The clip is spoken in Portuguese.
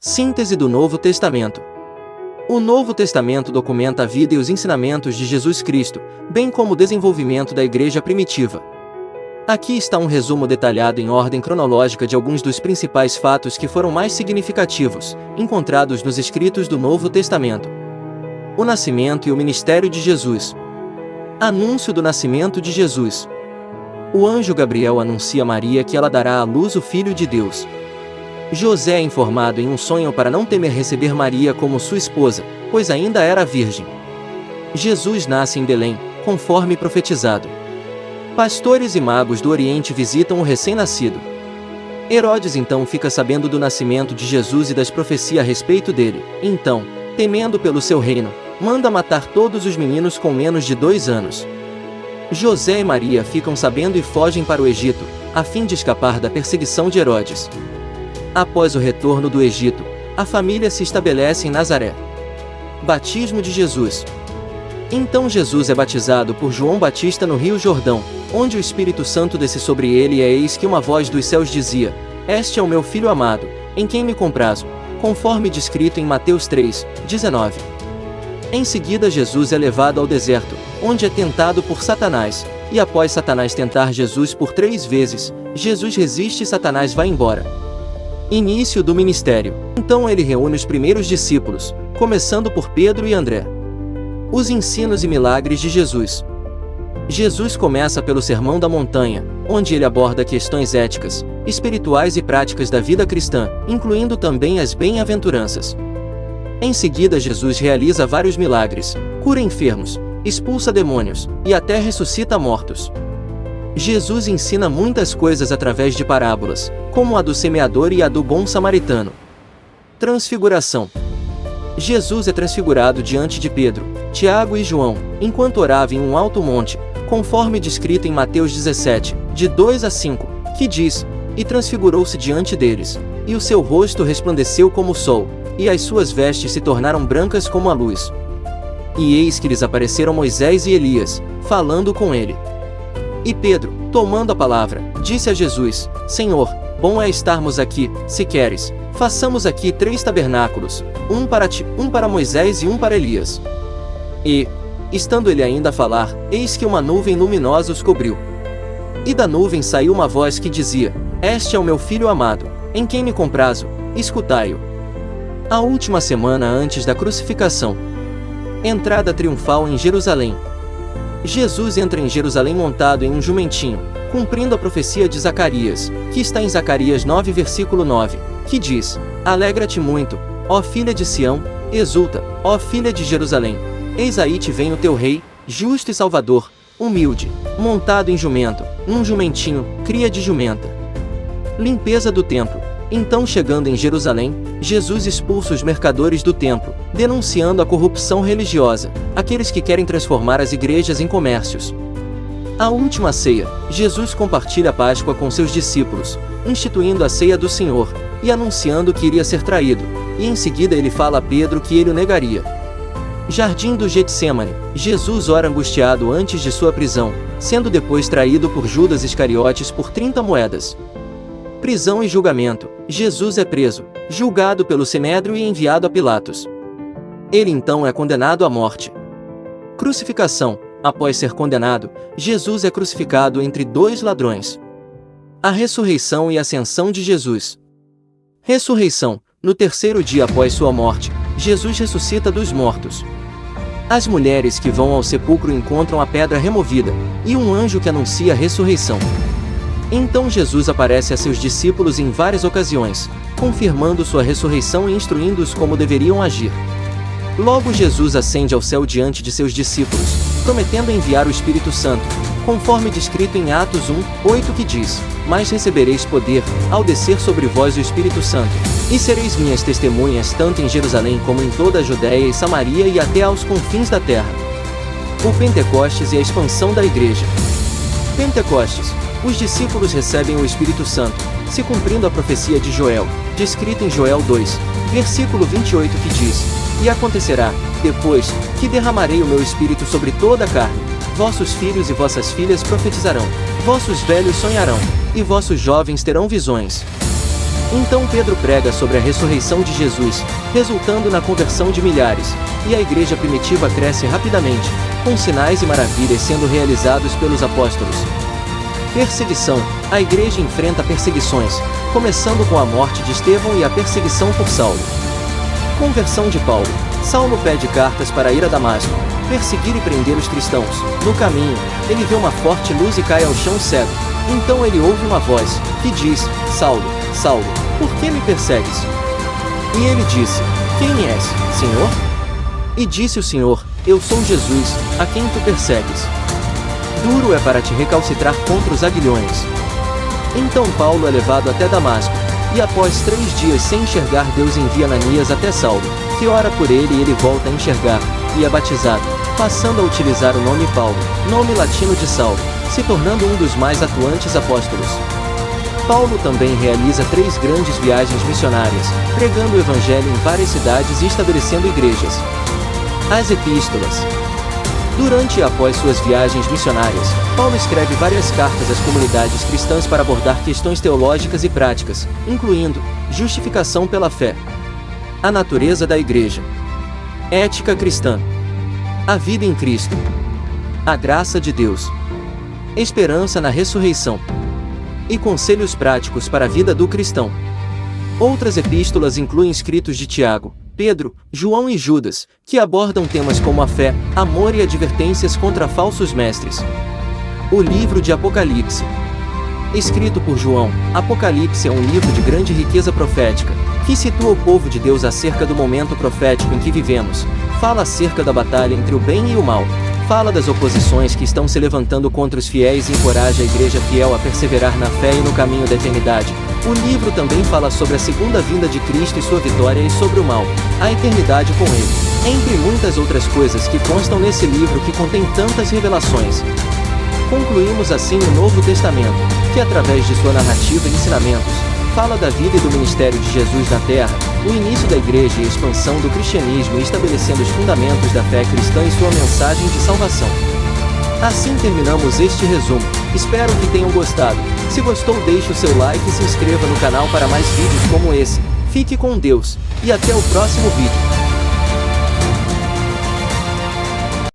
Síntese do Novo Testamento. O Novo Testamento documenta a vida e os ensinamentos de Jesus Cristo, bem como o desenvolvimento da Igreja primitiva. Aqui está um resumo detalhado em ordem cronológica de alguns dos principais fatos que foram mais significativos, encontrados nos escritos do Novo Testamento. O nascimento e o ministério de Jesus. Anúncio do nascimento de Jesus. O anjo Gabriel anuncia a Maria que ela dará à luz o Filho de Deus. José é informado em um sonho para não temer receber Maria como sua esposa, pois ainda era virgem. Jesus nasce em Belém, conforme profetizado. Pastores e magos do Oriente visitam o recém-nascido. Herodes então fica sabendo do nascimento de Jesus e das profecias a respeito dele. Então, temendo pelo seu reino, manda matar todos os meninos com menos de 2 anos. José e Maria ficam sabendo e fogem para o Egito, a fim de escapar da perseguição de Herodes. Após o retorno do Egito, a família se estabelece em Nazaré. Batismo de Jesus. Então Jesus é batizado por João Batista no Rio Jordão, onde o Espírito Santo desce sobre ele e eis que uma voz dos céus dizia: "Este é o meu Filho amado, em quem me comprazo", conforme descrito em Mateus 3:19. Em seguida Jesus é levado ao deserto, onde é tentado por Satanás, e após Satanás tentar Jesus por 3 vezes, Jesus resiste e Satanás vai embora. Início do ministério. Então ele reúne os primeiros discípulos, começando por Pedro e André. Os ensinos e milagres de Jesus. Jesus começa pelo Sermão da Montanha, onde ele aborda questões éticas, espirituais e práticas da vida cristã, incluindo também as bem-aventuranças. Em seguida Jesus realiza vários milagres, cura enfermos, expulsa demônios, e até ressuscita mortos. Jesus ensina muitas coisas através de parábolas, como a do semeador e a do bom samaritano. Transfiguração. Jesus é transfigurado diante de Pedro, Tiago e João, enquanto orava em um alto monte, conforme descrito em Mateus 17:2-5, que diz: "E transfigurou-se diante deles, e o seu rosto resplandeceu como o sol, e as suas vestes se tornaram brancas como a luz. E eis que lhes apareceram Moisés e Elias, falando com ele. E Pedro, tomando a palavra, disse a Jesus: Senhor, bom é estarmos aqui, se queres, façamos aqui 3 tabernáculos, um para ti, um para Moisés e um para Elias." E, estando ele ainda a falar, eis que uma nuvem luminosa os cobriu. E da nuvem saiu uma voz que dizia: "Este é o meu Filho amado, em quem me comprazo, escutai-o." A última semana antes da crucificação. Entrada triunfal em Jerusalém. Jesus entra em Jerusalém montado em um jumentinho, cumprindo a profecia de Zacarias, que está em Zacarias 9:9, que diz: "Alegra-te muito, ó filha de Sião, exulta, ó filha de Jerusalém. Eis aí te vem o teu rei, justo e salvador, humilde, montado em jumento, num jumentinho, cria de jumenta." Limpeza do templo. Então, chegando em Jerusalém, Jesus expulsa os mercadores do templo, denunciando a corrupção religiosa, aqueles que querem transformar as igrejas em comércios. A última ceia. Jesus compartilha a Páscoa com seus discípulos, instituindo a ceia do Senhor, e anunciando que iria ser traído, e em seguida ele fala a Pedro que ele o negaria. Jardim do Getsêmani. Jesus ora angustiado antes de sua prisão, sendo depois traído por Judas Iscariotes por 30 moedas. Prisão e julgamento. Jesus é preso, julgado pelo Sinédrio e enviado a Pilatos. Ele então é condenado à morte. Crucificação. Após ser condenado, Jesus é crucificado entre 2 ladrões. A ressurreição e ascensão de Jesus. Ressurreição. No 3º dia após sua morte, Jesus ressuscita dos mortos. As mulheres que vão ao sepulcro encontram a pedra removida, e um anjo que anuncia a ressurreição. Então Jesus aparece a seus discípulos em várias ocasiões, confirmando sua ressurreição e instruindo-os como deveriam agir. Logo Jesus ascende ao céu diante de seus discípulos, prometendo enviar o Espírito Santo, conforme descrito em Atos 1:8, que diz: "Mas recebereis poder, ao descer sobre vós o Espírito Santo, e sereis minhas testemunhas tanto em Jerusalém como em toda a Judéia e Samaria e até aos confins da terra." O Pentecostes e a expansão da Igreja. Pentecostes. Os discípulos recebem o Espírito Santo, se cumprindo a profecia de Joel, descrita em Joel 2:28, que diz: "E acontecerá, depois, que derramarei o meu Espírito sobre toda a carne, vossos filhos e vossas filhas profetizarão, vossos velhos sonharão, e vossos jovens terão visões." Então Pedro prega sobre a ressurreição de Jesus, resultando na conversão de milhares, e a igreja primitiva cresce rapidamente, com sinais e maravilhas sendo realizados pelos apóstolos. Perseguição. A igreja enfrenta perseguições, começando com a morte de Estevão e a perseguição por Saulo. Conversão de Paulo. Saulo pede cartas para ir a Damasco, perseguir e prender os cristãos. No caminho, ele vê uma forte luz e cai ao chão cego. Então ele ouve uma voz, que diz: Saulo, Saulo, por que me persegues? E ele disse: Quem és, Senhor? E disse o Senhor: Eu sou Jesus, a quem tu persegues. Duro é para te recalcitrar contra os aguilhões. Então Paulo é levado até Damasco, e após 3 dias sem enxergar, Deus envia Ananias até Saulo, que ora por ele e ele volta a enxergar, e é batizado, passando a utilizar o nome Paulo, nome latino de Saulo, se tornando um dos mais atuantes apóstolos. Paulo também realiza 3 grandes viagens missionárias, pregando o evangelho em várias cidades e estabelecendo igrejas. As epístolas. Durante e após suas viagens missionárias, Paulo escreve várias cartas às comunidades cristãs para abordar questões teológicas e práticas, incluindo justificação pela fé, a natureza da igreja, ética cristã, a vida em Cristo, a graça de Deus, esperança na ressurreição e conselhos práticos para a vida do cristão. Outras epístolas incluem escritos de Tiago, Pedro, João e Judas, que abordam temas como a fé, amor e advertências contra falsos mestres. O livro de Apocalipse. Escrito por João, Apocalipse é um livro de grande riqueza profética, que situa o povo de Deus acerca do momento profético em que vivemos, fala acerca da batalha entre o bem e o mal, fala das oposições que estão se levantando contra os fiéis e encoraja a igreja fiel a perseverar na fé e no caminho da eternidade. O livro também fala sobre a segunda vinda de Cristo e sua vitória e sobre o mal, a eternidade com ele, entre muitas outras coisas que constam nesse livro que contém tantas revelações. Concluímos assim o Novo Testamento, que através de sua narrativa e ensinamentos, fala da vida e do ministério de Jesus na Terra, o início da igreja e a expansão do cristianismo e estabelecendo os fundamentos da fé cristã e sua mensagem de salvação. Assim terminamos este resumo, espero que tenham gostado. Se gostou, deixe o seu like e se inscreva no canal para mais vídeos como esse. Fique com Deus, e até o próximo vídeo.